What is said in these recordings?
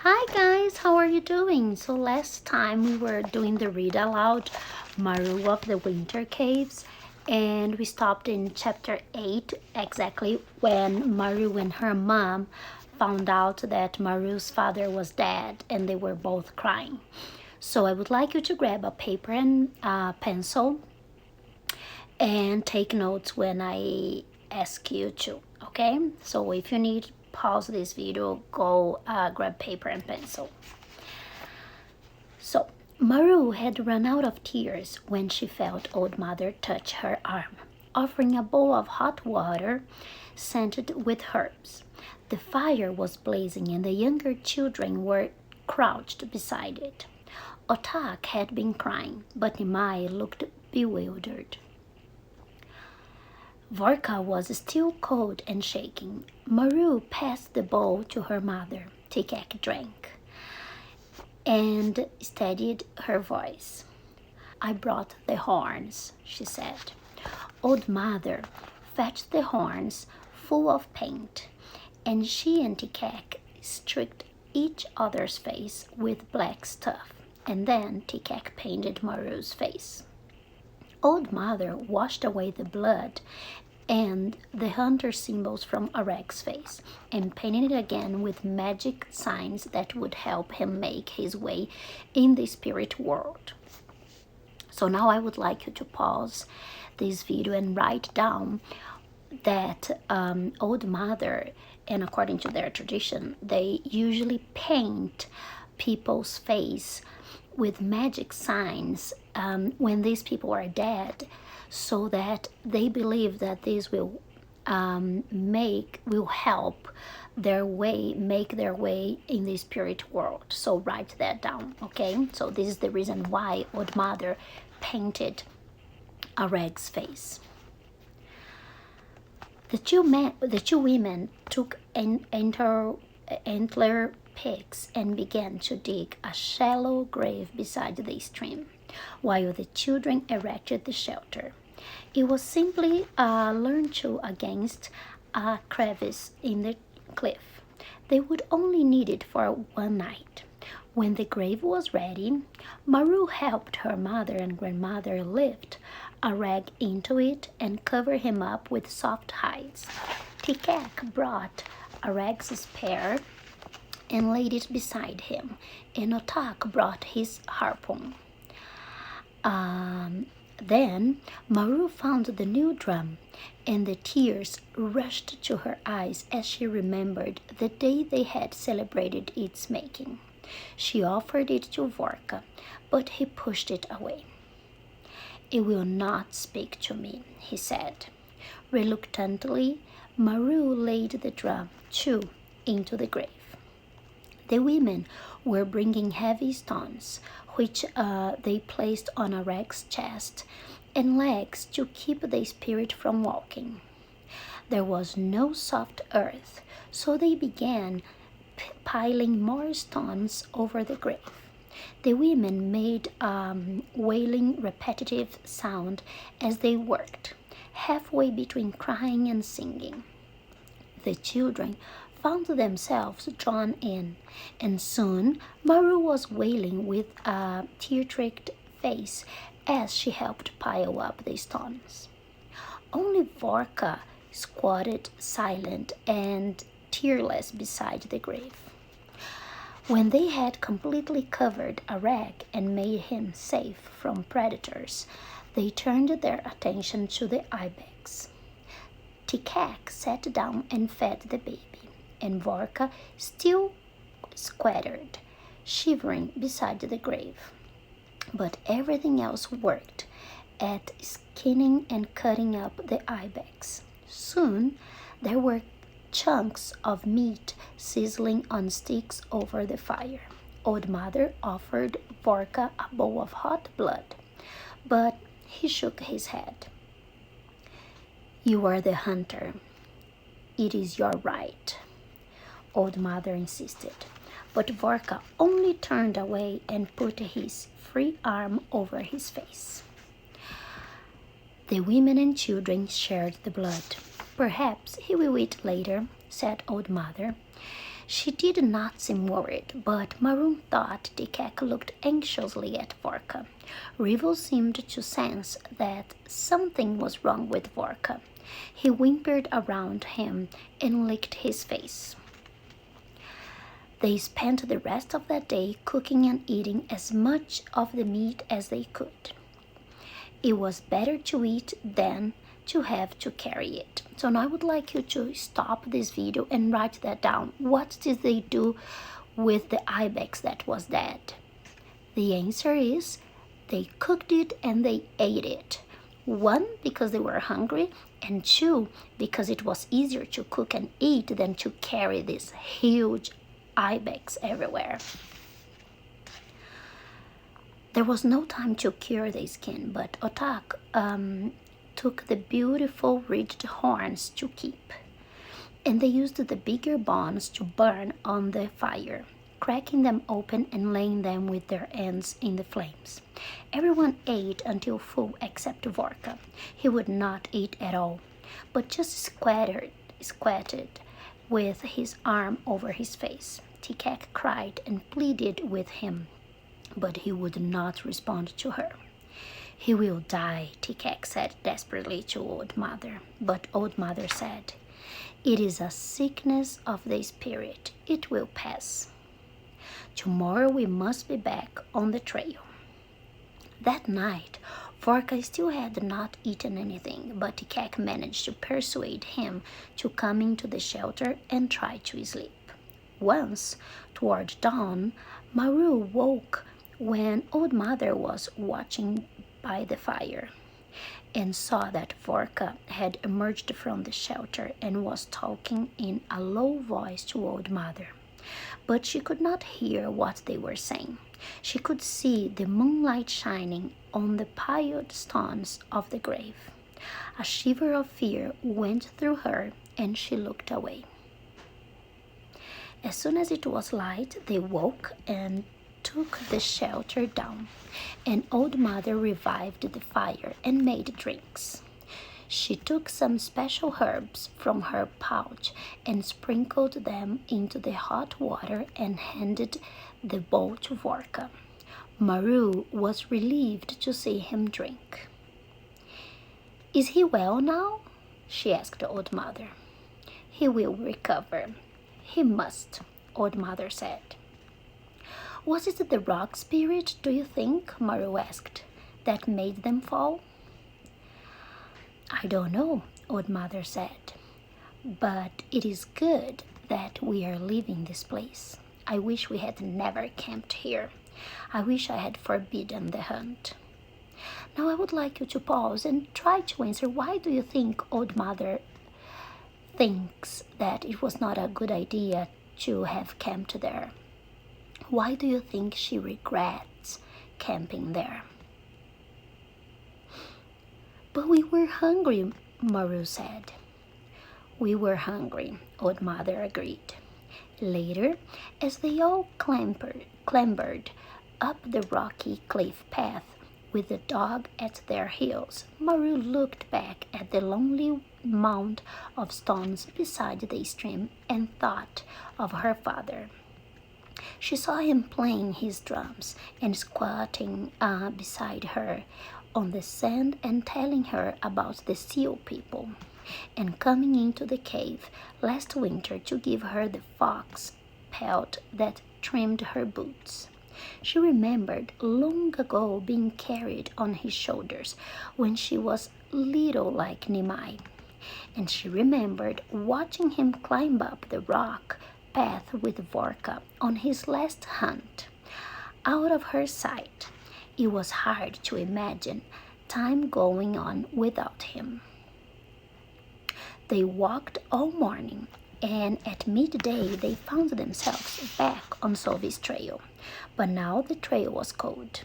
Hi guys, how are you doing? So last time we were doing the read aloud Maroo of the Winter Caves, and we stopped in chapter 8 exactly when Maroo and her mom found out that Maroo's father was dead and they were both crying. So I would like you to grab a paper and pencil and take notes when I ask you to, okay? So if you need, pause this video, go grab paper and pencil. So Maroo had run out of tears when she felt Old Mother touch her arm, offering a bowl of hot water scented with herbs. The fire was blazing and the younger children were crouched beside it. Otak had been crying, but Nimai looked bewildered. Vorka was still cold and shaking. Maroo passed the bowl to her mother. Tikek drank and steadied her voice. I brought the horns, she said. Old Mother fetched the horns full of paint, and she and Tikek streaked each other's face with black stuff, and then Tikek painted Maroo's face. Old Mother washed away the blood and the hunter symbols from Arek's face and painted it again with magic signs that would help him make his way in the spirit world. So now I would like you to pause this video and write down that Old Mother, and according to their tradition, they usually paint people's face with magic signs when these people are dead, so that they believe that this will help make their way in the spirit world. So write that down, okay? So this is the reason why Old Mother painted Areg's face. The two women took antler picks and began to dig a shallow grave beside the stream, while the children erected the shelter. It was simply a lean-to against a crevice in the cliff. They would only need it for one night. When the grave was ready, Maroo helped her mother and grandmother lift a rag into it and cover him up with soft hides. Tikek brought a rag's spear and laid it beside him, and Otak brought his harpoon. Then Maroo found the new drum, and the tears rushed to her eyes as she remembered the day they had celebrated its making. She offered it to Vorka, but he pushed it away. It will not speak to me, he said. Reluctantly, Maroo laid the drum, too, into the grave. The women were bringing heavy stones, which they placed on Arek's chest and legs to keep the spirit from walking. There was no soft earth, so they began piling more stones over the grave. The women made a wailing, repetitive sound as they worked, halfway between crying and singing. The children found themselves drawn in, and soon Maroo was wailing with a tear-streaked face as she helped pile up the stones. Only Vorka squatted silent and tearless beside the grave. When they had completely covered Arek and made him safe from predators, they turned their attention to the ibex. Tikek sat down and fed the baby, and Vorka still squatted, shivering beside the grave. But everything else worked at skinning and cutting up the ibex. Soon there were chunks of meat sizzling on sticks over the fire. Old Mother offered Vorka a bowl of hot blood, but he shook his head. You are the hunter. It is your right, Old Mother insisted. But Vorka only turned away and put his free arm over his face. The women and children shared the blood. Perhaps he will eat later, said Old Mother. She did not seem worried, but Maroo thought Tikek looked anxiously at Vorka. Rival seemed to sense that something was wrong with Vorka. He whimpered around him and licked his face. They spent the rest of that day cooking and eating as much of the meat as they could. It was better to eat than to have to carry it. So now I would like you to stop this video and write that down. What did they do with the ibex that was dead? The answer is they cooked it and they ate it. One, because they were hungry, and two, because it was easier to cook and eat than to carry this huge ibex everywhere. There was no time to cure the skin, but Otak took the beautiful ridged horns to keep, and they used the bigger bones to burn on the fire, cracking them open and laying them with their ends in the flames. Everyone ate until full except Vorka. He would not eat at all, but just squatted with his arm over his face. Tikek cried and pleaded with him, but he would not respond to her. "He will die," Tikek said desperately to Old Mother. But Old Mother said, "It is a sickness of the spirit. It will pass. Tomorrow we must be back on the trail." That night, Vorka still had not eaten anything, but Tikek managed to persuade him to come into the shelter and try to sleep. Once, toward dawn, Maroo woke when Old Mother was watching by the fire and saw that Vorka had emerged from the shelter and was talking in a low voice to Old Mother. But she could not hear what they were saying. She could see the moonlight shining on the piled stones of the grave. A shiver of fear went through her and she looked away. As soon as it was light, they woke and took the shelter down, and Old Mother revived the fire and made drinks. She took some special herbs from her pouch and sprinkled them into the hot water and handed the bowl to Vorka. Maroo was relieved to see him drink. "Is he well now?" she asked Old Mother. "He will recover. He must," Old Mother said. "Was it the rock spirit, do you think," Maroo asked, "that made them fall?" "I don't know," Old Mother said, "but it is good that we are leaving this place. I wish we had never camped here. I wish I had forbidden the hunt." Now I would like you to pause and try to answer, why do you think Old Mother thinks that it was not a good idea to have camped there? Why do you think she regrets camping there? "But we were hungry," Maroo said. "We were hungry," Old Mother agreed. Later, as they all clambered up the rocky cliff path with the dog at their heels, Maroo looked back at the lonely mound of stones beside the stream and thought of her father. She saw him playing his drums and squatting beside her on the sand and telling her about the seal people, and coming into the cave last winter to give her the fox pelt that trimmed her boots. She remembered long ago being carried on his shoulders when she was little like Nimai, and she remembered watching him climb up the rock path with Vorka on his last hunt. Out of her sight, it was hard to imagine time going on without him. They walked all morning, and at midday they found themselves back on Sovi's trail. But now the trail was cold.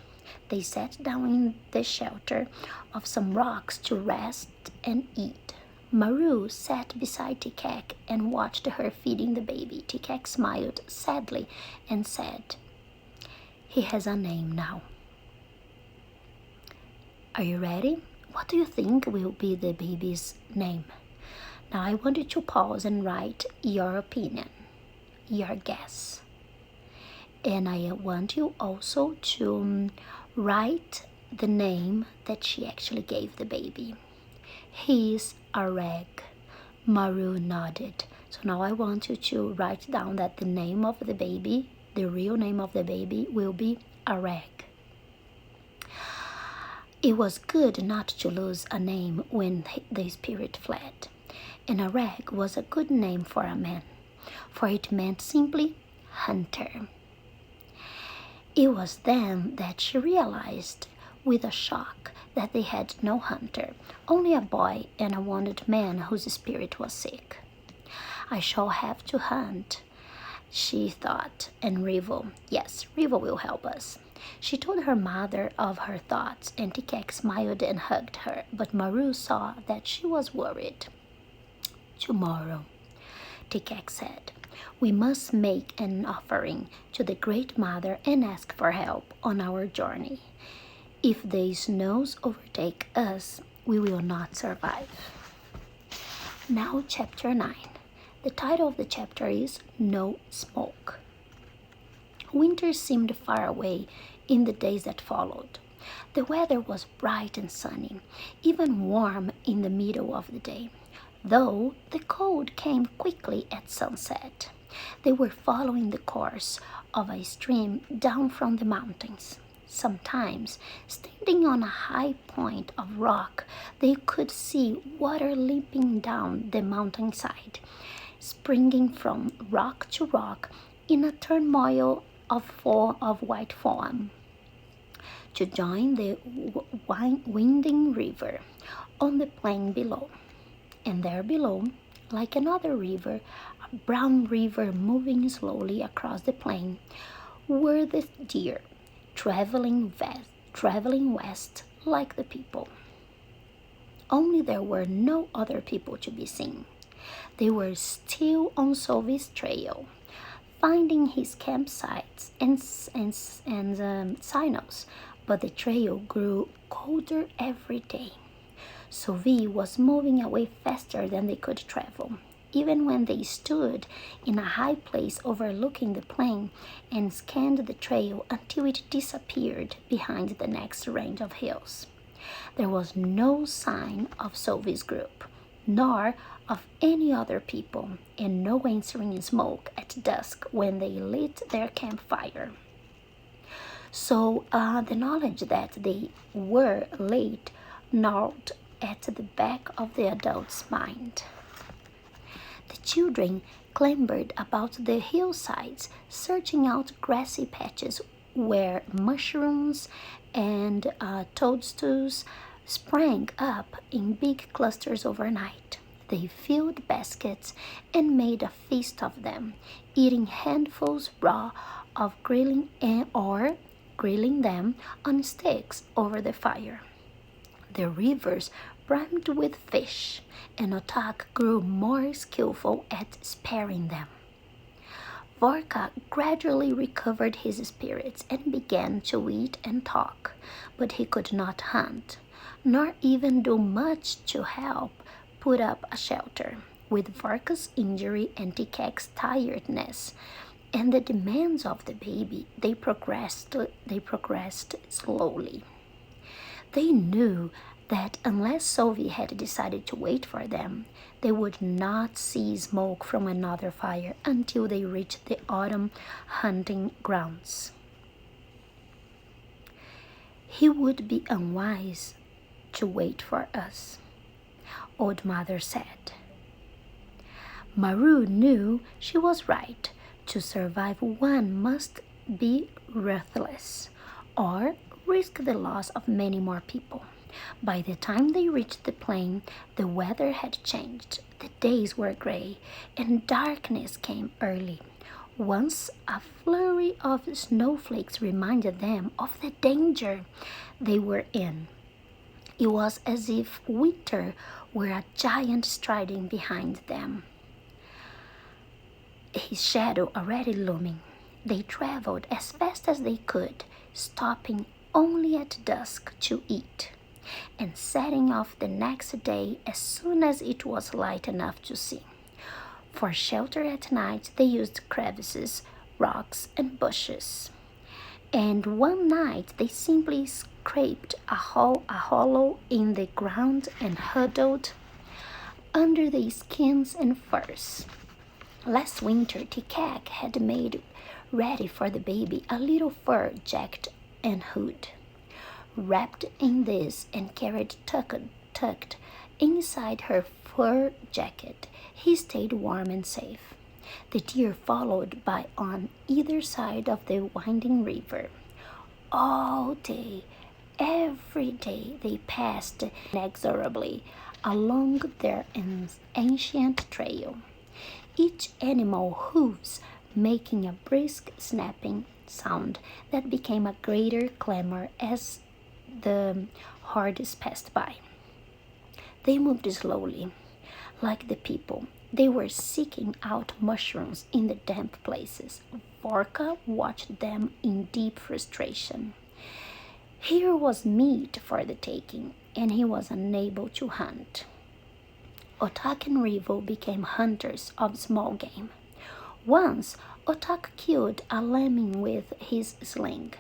They sat down in the shelter of some rocks to rest and eat. Maroo sat beside Tikek and watched her feeding the baby. Tikek smiled sadly and said, "He has a name now." Are you ready? What do you think will be the baby's name? Now I want you to pause and write your opinion. your guess. And I want you also to write the name that she actually gave the baby. He's a rag. Maroo nodded. So now I want you to write down that the name of the baby, the real name of the baby, will be a rag. It was good not to lose a name when the spirit fled, and a rag was a good name for a man, for it meant simply hunter. It was then that she realized with a shock that they had no hunter, only a boy and a wounded man whose spirit was sick. I shall have to hunt, she thought, and Rivo will help us. She told her mother of her thoughts, and Tikek smiled and hugged her, but Maroo saw that she was worried. Tomorrow, Tikek said, we must make an offering to the Great Mother and ask for help on our journey. If the snows overtake us, we will not survive. Now, chapter 9. The title of the chapter is No Smoke. Winter seemed far away in the days that followed. The weather was bright and sunny, even warm in the middle of the day, though the cold came quickly at sunset. They were following the course of a stream down from the mountains. Sometimes, standing on a high point of rock, they could see water leaping down the mountainside, springing from rock to rock in a turmoil of white foam, to join the winding river on the plain below. And there below, like another river, a brown river moving slowly across the plain, were the deer, traveling west like the people. Only there were no other people to be seen. They were still on Sovi's trail, finding his campsites and signals, but the trail grew colder every day. Sovi was moving away faster than they could travel, even when they stood in a high place overlooking the plain and scanned the trail until it disappeared behind the next range of hills. There was no sign of Sovi's group, nor of any other people, and no answering smoke at dusk when they lit their campfire. So the knowledge that they were late gnawed at the back of the adult's mind. The children clambered about the hillsides, searching out grassy patches where mushrooms and toadstools sprang up in big clusters overnight. They filled baskets and made a feast of them, eating handfuls raw of or grilling them on sticks over the fire. The rivers brimmed with fish, and Otak grew more skillful at sparing them. Vorka gradually recovered his spirits and began to eat and talk, but he could not hunt, nor even do much to help put up a shelter. With Vorka's injury and Tikek's tiredness and the demands of the baby, they progressed slowly. They knew that unless Sovi had decided to wait for them, they would not see smoke from another fire until they reached the autumn hunting grounds. He would be unwise to wait for us, Old Mother said. Maroo knew she was right. To survive, one must be ruthless, or risk the loss of many more people. By the time they reached the plain, the weather had changed. The days were gray, and darkness came early. Once a flurry of snowflakes reminded them of the danger they were in. It was as if winter were a giant striding behind them, his shadow already looming. They traveled as fast as they could, stopping only at dusk to eat, and setting off the next day as soon as it was light enough to see. For shelter at night, they used crevices, rocks, and bushes. And one night, they simply scraped a hollow in the ground and huddled under the skins and furs. Last winter, Tikak had made ready for the baby a little fur jacket and hood. Wrapped in this and carried tucked inside her fur jacket, he stayed warm and safe. The deer followed by on either side of the winding river. All day, every day, they passed inexorably along their ancient trail, each animal hooves making a brisk snapping sound that became a greater clamor as the herds passed by. They moved slowly, like the people. They were seeking out mushrooms in the damp places. Vorka watched them in deep frustration. Here was meat for the taking, and he was unable to hunt. Otak and Rivo became hunters of small game. Once, Otak killed a lemming with his sling,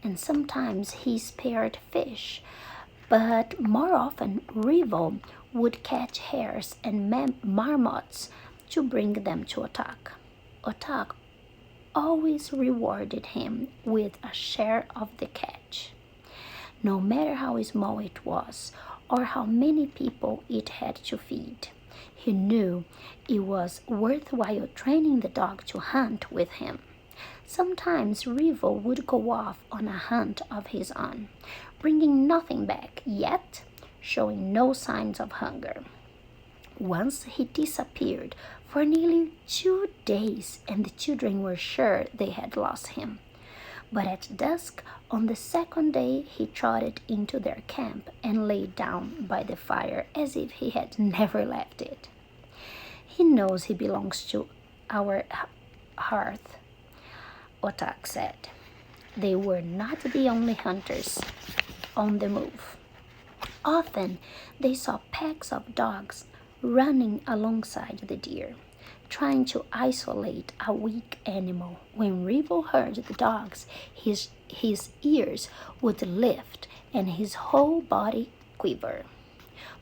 and sometimes he speared fish, but more often Rivo would catch hares and marmots to bring them to Otak. Otak always rewarded him with a share of the catch, no matter how small it was or how many people it had to feed. He knew it was worthwhile training the dog to hunt with him. Sometimes Rivo would go off on a hunt of his own, bringing nothing back, yet showing no signs of hunger. Once he disappeared for nearly 2 days, and the children were sure they had lost him. But at dusk on the second day, he trotted into their camp and lay down by the fire as if he had never left it. He knows he belongs to our hearth, Otak said. They were not the only hunters on the move. Often they saw packs of dogs running alongside the deer, trying to isolate a weak animal. When Rivo heard the dogs, his ears would lift and his whole body quiver.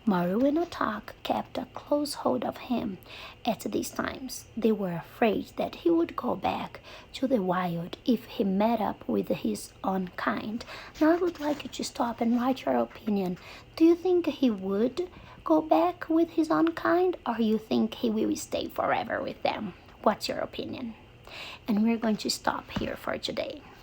Maroo and Otak kept a close hold of him at these times. They were afraid that he would go back to the wild if he met up with his own kind. Now I would like you to stop and write your opinion. Do you think he would go back with his own kind, or you think he will stay forever with them? What's your opinion? And we're going to stop here for today.